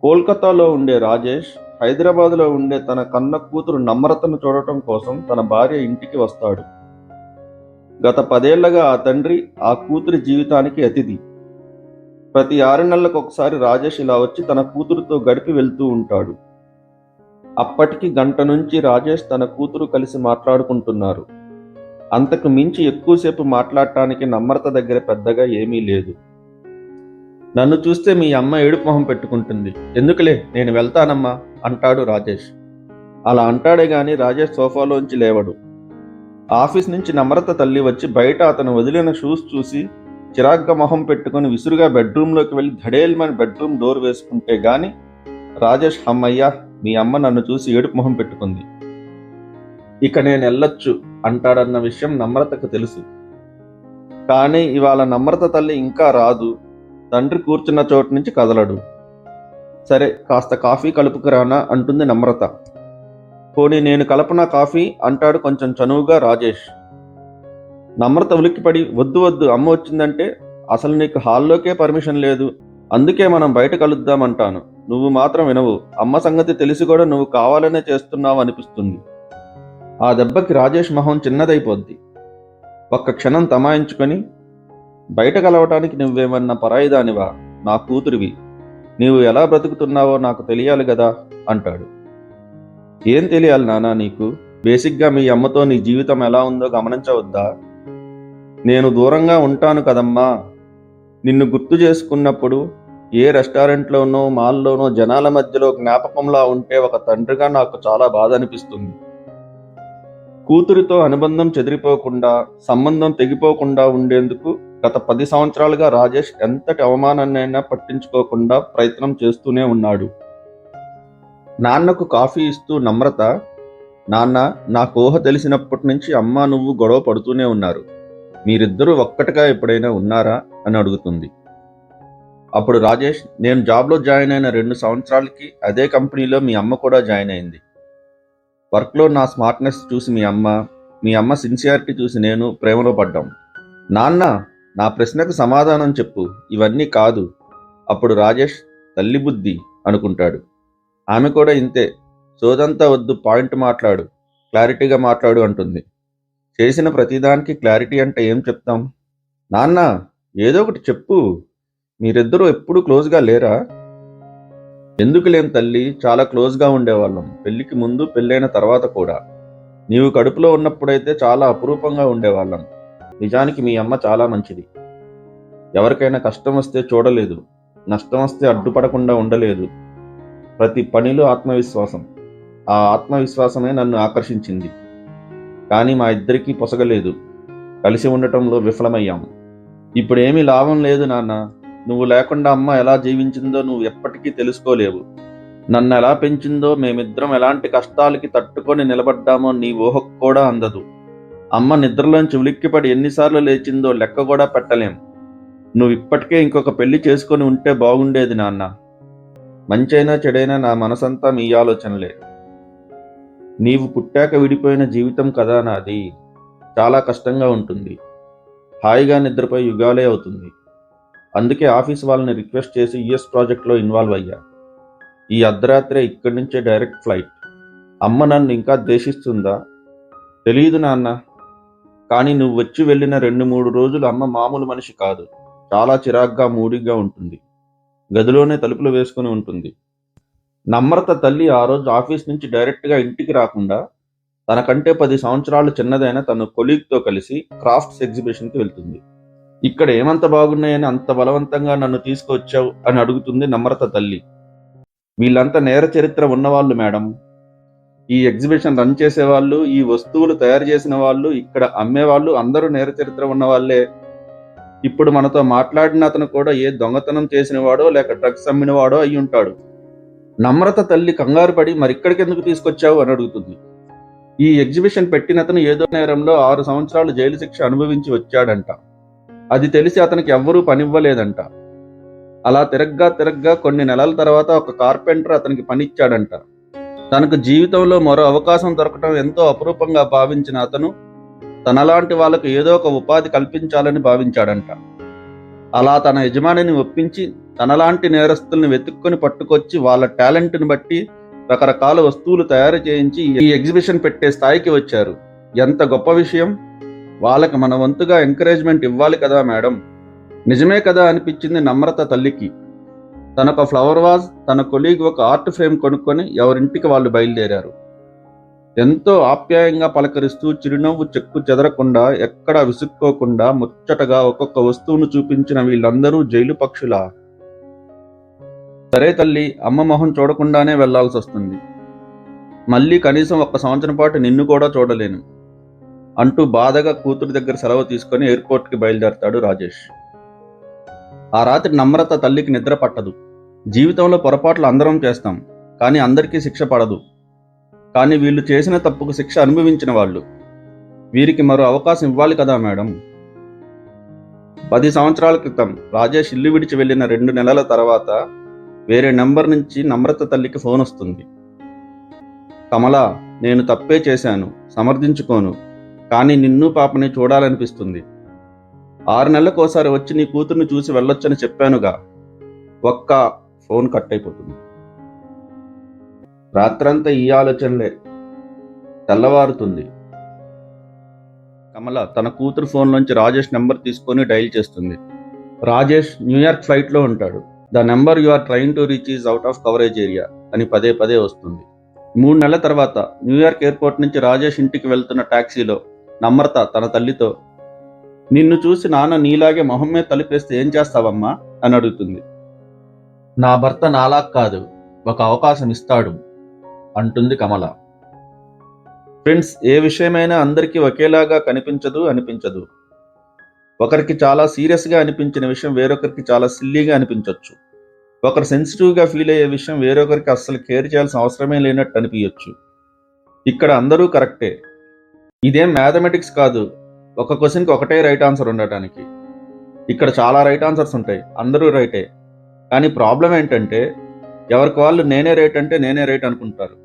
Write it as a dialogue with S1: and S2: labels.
S1: కోల్కతాలో ఉండే రాజేష్ హైదరాబాద్లో ఉండే తన కన్న కూతురు నమ్రతను చూడటం కోసం తన భార్య ఇంటికి వస్తాడు. గత 10 ఏళ్లుగా ఆ తండ్రి ఆ కూతురి జీవితానికి అతిథి. ప్రతి 6 నెలలకు ఒకసారి రాజేష్ ఇలా వచ్చి తన కూతురుతో గడిపి వెళ్తూ ఉంటాడు. అప్పటికి గంట నుంచి రాజేష్ తన కూతురు కలిసి మాట్లాడుకుంటున్నారు. అంతకు మించి ఎక్కువసేపు మాట్లాడటానికి నమ్రత దగ్గర పెద్దగా ఏమీ లేదు. నన్ను చూస్తే మీ అమ్మ ఏడుపు మొహం పెట్టుకుంటుంది, ఎందుకులే నేను వెళ్తానమ్మా అంటాడు రాజేష్. అలా అంటాడే గాని రాజేష్ సోఫాలోంచి లేవడు. ఆఫీస్ నుంచి నమ్రత తల్లి వచ్చి బయట అతను వదిలిన షూస్ చూసి చిరాగ్గా మొహం పెట్టుకుని విసురుగా బెడ్రూమ్లోకి వెళ్ళి ధడేల్మని బెడ్రూమ్ డోర్ వేసుకుంటే గాని రాజేష్, అమ్మయ్యా మీ అమ్మ నన్ను చూసి ఏడుపు మొహం పెట్టుకుంది, ఇక నేను వెళ్ళొచ్చు అంటాడన్న విషయం నమ్రతకు తెలుసు. కానీ ఇవాళ నమ్రత తల్లి ఇంకా రాదు. తండ్రి కూర్చున్న చోటు నుంచి కదలడు. సరే కాస్త కాఫీ కలుపుకురానా అంటుంది నమ్రత. పోనీ నేను కలపనా కాఫీ అంటాడు కొంచెం చనువుగా రాజేష్. నమ్రత ఉలిక్కిపడి, వద్దు వద్దు, అమ్మ వచ్చిందంటే అసలు నీకు హాల్లోకే పర్మిషన్ లేదు, అందుకే మనం బయట కలుద్దామంటాను, నువ్వు మాత్రం వినవు, అమ్మ సంగతి తెలిసి కూడా నువ్వు కావాలనే చేస్తున్నావు అనిపిస్తుంది. ఆ దెబ్బకి రాజేష్ మొహం చిన్నదైపోద్ది. ఒక్క క్షణం తమాయించుకొని, బయట కలవటానికి నువ్వేమన్నా పరాయిదానివా, నా కూతురివి, నీవు ఎలా బ్రతుకుతున్నావో నాకు తెలియాలి కదా అంటాడు. ఏం తెలియాలి నానా నీకు? బేసిక్గా మీ అమ్మతో నీ జీవితం ఎలా ఉందో గమనించవద్దా? నేను దూరంగా ఉంటాను కదమ్మా. నిన్ను గుర్తు చేసుకున్నప్పుడు ఏ రెస్టారెంట్లోనో మాల్లోనో జనాల మధ్యలో జ్ఞాపకంలా ఉంటే ఒక తండ్రిగా నాకు చాలా బాధ అనిపిస్తుంది. కూతురితో అనుబంధం చెదిరిపోకుండా, సంబంధం తెగిపోకుండా ఉండేందుకు గత 10 సంవత్సరాలుగా రాజేష్ ఎంతటి అవమానాన్నైనా పట్టించుకోకుండా ప్రయత్నం చేస్తూనే ఉన్నాడు. నాన్నకు కాఫీ ఇస్తూ నమ్రత, నాన్న, నాకు ఊహ తెలిసినప్పటి నుంచి అమ్మ నువ్వు గొడవ పడుతూనే ఉన్నారు, మీరిద్దరూ ఒక్కటిగా ఎప్పుడైనా ఉన్నారా అని అడుగుతుంది. అప్పుడు రాజేష్, నేను జాబ్లో జాయిన్ అయిన 2 సంవత్సరాలకి అదే కంపెనీలో మీ అమ్మ కూడా జాయిన్ అయింది. వర్క్లో నా స్మార్ట్నెస్ చూసి మీ అమ్మ సిన్సియారిటీ చూసి నేను ప్రేమలో పడ్డాం. నాన్న, నా ప్రశ్నకు సమాధానం చెప్పు, ఇవన్నీ కాదు. అప్పుడు రాజేష్, తల్లి బుద్ధి అనుకుంటాడు. ఆమె కూడా ఇంతే, సోదంతా వద్దు, పాయింట్ మాట్లాడు, క్లారిటీగా మాట్లాడు అంటుంది. చేసిన ప్రతిదానికి క్లారిటీ అంటే ఏం చెప్తాం? నాన్న, ఏదో ఒకటి చెప్పు, మీరిద్దరూ ఎప్పుడూ క్లోజ్గా లేరా? ఎందుకు లేం తల్లి, చాలా క్లోజ్గా ఉండేవాళ్ళం, పెళ్లికి ముందు పెళ్ళైన తర్వాత కూడా. నీవు కడుపులో ఉన్నప్పుడైతే చాలా అపురూపంగా ఉండేవాళ్ళం. నిజానికి మీ అమ్మ చాలా మంచిది. ఎవరికైనా కష్టం వస్తే చూడలేదు, నష్టం వస్తే అడ్డుపడకుండా ఉండలేదు. ప్రతి పనిలో ఆత్మవిశ్వాసం. ఆ ఆత్మవిశ్వాసమే నన్ను ఆకర్షించింది. కానీ మా ఇద్దరికీ పొసగలేదు, కలిసి ఉండటంలో విఫలమయ్యాం. ఇప్పుడేమీ లాభం లేదు నాన్న, నువ్వు లేకుండా అమ్మ ఎలా జీవించిందో నువ్వు ఎప్పటికీ తెలుసుకోలేవు. నన్ను ఎలా పెంచిందో, మేమిద్దరం ఎలాంటి కష్టాలకి తట్టుకొని నిలబడ్డామో నీ ఊహకు కూడా అందదు. అమ్మ నిద్రలోంచి ఉలిక్కిపడి ఎన్నిసార్లు లేచిందో లెక్క కూడా పెట్టలేం. నువ్వు ఇప్పటికే ఇంకొక పెళ్లి చేసుకొని ఉంటే బాగుండేది నాన్న. మంచైనా చెడైనా నా మనసంతా మీ ఆలోచనలే. నీవు పుట్టాక విడిపోయిన జీవితం కదా నాది, చాలా కష్టంగా ఉంటుంది. హాయిగా నిద్రపోయి యుగాలే అవుతుంది. అందుకే ఆఫీస్ వాళ్ళని రిక్వెస్ట్ చేసి యుఎస్ ప్రాజెక్ట్లో ఇన్వాల్వ్ అయ్యా. ఈ అర్ధరాత్రే ఇక్కడి నుంచే డైరెక్ట్ ఫ్లైట్. అమ్మ నన్ను ఇంకా ద్వేషిస్తుందా? తెలియదు నాన్న. కానీ నువ్వు వచ్చి వెళ్ళిన 2-3 రోజులు అమ్మ మామూలు మనిషి కాదు. చాలా చిరాగ్గా, మూడిగా ఉంటుంది. గదిలోనే తలుపులు వేసుకుని ఉంటుంది. నమ్రత తల్లి ఆ రోజు ఆఫీస్ నుంచి డైరెక్ట్గా ఇంటికి రాకుండా తనకంటే 10 సంవత్సరాలు చిన్నదైన తన కొలీగ్తో కలిసి క్రాఫ్ట్స్ ఎగ్జిబిషన్కి వెళ్తుంది. ఇక్కడ ఏమంత బాగున్నాయని అంత బలవంతంగా నన్ను తీసుకొచ్చావు అని అడుగుతుంది నమ్రత తల్లి. వీళ్ళంతా నేర చరిత్ర ఉన్నవాళ్ళు మేడం. ఈ ఎగ్జిబిషన్ రన్ చేసేవాళ్ళు, ఈ వస్తువులు తయారు చేసిన వాళ్ళు, ఇక్కడ అమ్మేవాళ్ళు అందరూ నేర చరిత్ర ఉన్నవాళ్లే. ఇప్పుడు మనతో మాట్లాడిన అతను కూడా ఏ దొంగతనం చేసినవాడో లేక డ్రగ్స్ అమ్మినవాడో అయి ఉంటాడు. నమ్రత తల్లి కంగారు పడి, మరిక్కడికి ఎందుకు తీసుకొచ్చావు అని అడుగుతుంది. ఈ ఎగ్జిబిషన్ పెట్టినతను ఏదో నేరంలో 6 సంవత్సరాలు జైలు శిక్ష అనుభవించి వచ్చాడంట. అది తెలిసి అతనికి ఎవ్వరూ పనివ్వలేదంట. అలా తిరగ్గా కొన్ని నెలల తర్వాత ఒక కార్పెంటర్ అతనికి పనిచ్చాడంట. తనకు జీవితంలో మరో అవకాశం దొరకటం ఎంతో అపురూపంగా భావించిన అతను తనలాంటి వాళ్లకు ఏదో ఒక ఉపాధి కల్పించాలని భావించాడంట. అలా తన యజమానిని ఒప్పించి తనలాంటి నేరస్తుల్ని వెతుక్కొని పట్టుకొచ్చి వాళ్ళ టాలెంట్ని బట్టి రకరకాల వస్తువులు తయారు చేయించి ఈ ఎగ్జిబిషన్ పెట్టే స్థాయికి వచ్చారు. ఎంత గొప్ప విషయం! వాళ్ళకి మన వంతుగా ఎంకరేజ్మెంట్ ఇవ్వాలి కదా మేడం. నిజమే కదా అనిపించింది నమ్రత తల్లికి. తనొక ఫ్లవర్ వాజ్, తన కొలీగ్ ఒక ఆర్ట్ ఫ్రేమ్ కొనుక్కొని ఎవరింటికి వాళ్ళు బయలుదేరారు. ఎంతో ఆప్యాయంగా పలకరిస్తూ చిరునవ్వు చెక్కు చెదరకుండా, ఎక్కడా విసుక్కోకుండా ముచ్చటగా ఒక్కొక్క వస్తువును చూపించిన వీళ్ళందరూ జైలు పక్షులా? సరే తల్లి, అమ్మ మొహం చూడకుండానే వెళ్లాల్సి వస్తుంది. మళ్ళీ కనీసం 1 సంవత్సరం పాటు నిన్ను కూడా చూడలేను అంటూ బాధగా కూతురు దగ్గర సెలవు తీసుకొని ఎయిర్పోర్ట్కి బయలుదేరతాడు రాజేష్. ఆ రాత్రి నమ్రత తల్లికి నిద్ర పట్టదు. జీవితంలో పొరపాట్లు అందరం చేస్తాం, కానీ అందరికీ శిక్ష పడదు. కానీ వీళ్ళు చేసిన తప్పుకు శిక్ష అనుభవించిన వాళ్ళు. వీరికి మరో అవకాశం ఇవ్వాలి కదా మేడం. 10 సంవత్సరాల క్రితం రాజేష్ ఇల్లు విడిచి వెళ్ళిన 2 నెలల తర్వాత వేరే నెంబర్ నుంచి నమ్రత తల్లికి ఫోన్ వస్తుంది. కమల, నేను తప్పే చేశాను, సమర్థించుకోను. కానీ నిన్ను పాపని చూడాలనిపిస్తుంది. 6 నెలలకోసారి వచ్చి నీ కూతుర్ని చూసి వెళ్ళొచ్చని చెప్పానుగా. ఫోన్ కట్ అయిపోతుంది. రాత్రంతా ఈ ఆలోచనలే. తెల్లవారుతుంది. కమల తన కూతురు ఫోన్లోంచి రాజేష్ నెంబర్ తీసుకొని డైల్ చేస్తుంది. రాజేష్ న్యూయార్క్ ఫ్లైట్లో ఉంటాడు. The number you are trying to reach is out of coverage area అని పదే పదే వస్తుంది. 3 నెలల తర్వాత న్యూయార్క్ ఎయిర్పోర్ట్ నుంచి రాజేష్ ఇంటికి వెళ్తున్న టాక్సీలో నమ్రత తన తల్లితో, నిన్ను చూసి నాన్న నీలాగే మొహం మీద తలుపేస్తే ఏం చేస్తావమ్మా అని అడుగుతుంది. నా భర్త నాలా కాదు, ఒక అవకాశం ఇస్తాడు అంటుంది కమల. ఫ్రెండ్స్, ఏ విషయమైనా అందరికీ ఒకేలాగా అనిపించదు. ఒకరికి చాలా సీరియస్గా అనిపించిన విషయం వేరొకరికి చాలా సిల్లీగా అనిపించవచ్చు. ఒకరు సెన్సిటివ్గా ఫీల్ అయ్యే విషయం వేరొకరికి అస్సలు కేర్ చేయాల్సిన అవసరమే లేనట్టు అనిపించవచ్చు. ఇక్కడ అందరూ కరెక్టే. ఇదేం మ్యాథమెటిక్స్ కాదు, ఒక క్వశ్చన్కి ఒకటే రైట్ ఆన్సర్ ఉండటానికి. ఇక్కడ చాలా రైట్ ఆన్సర్స్ ఉంటాయి, అందరూ రైటే. కానీ ప్రాబ్లం ఏంటంటే ఎవరికి వాళ్ళు నేనే రైట్ అంటే నేనే రైట్ అనుకుంటారు.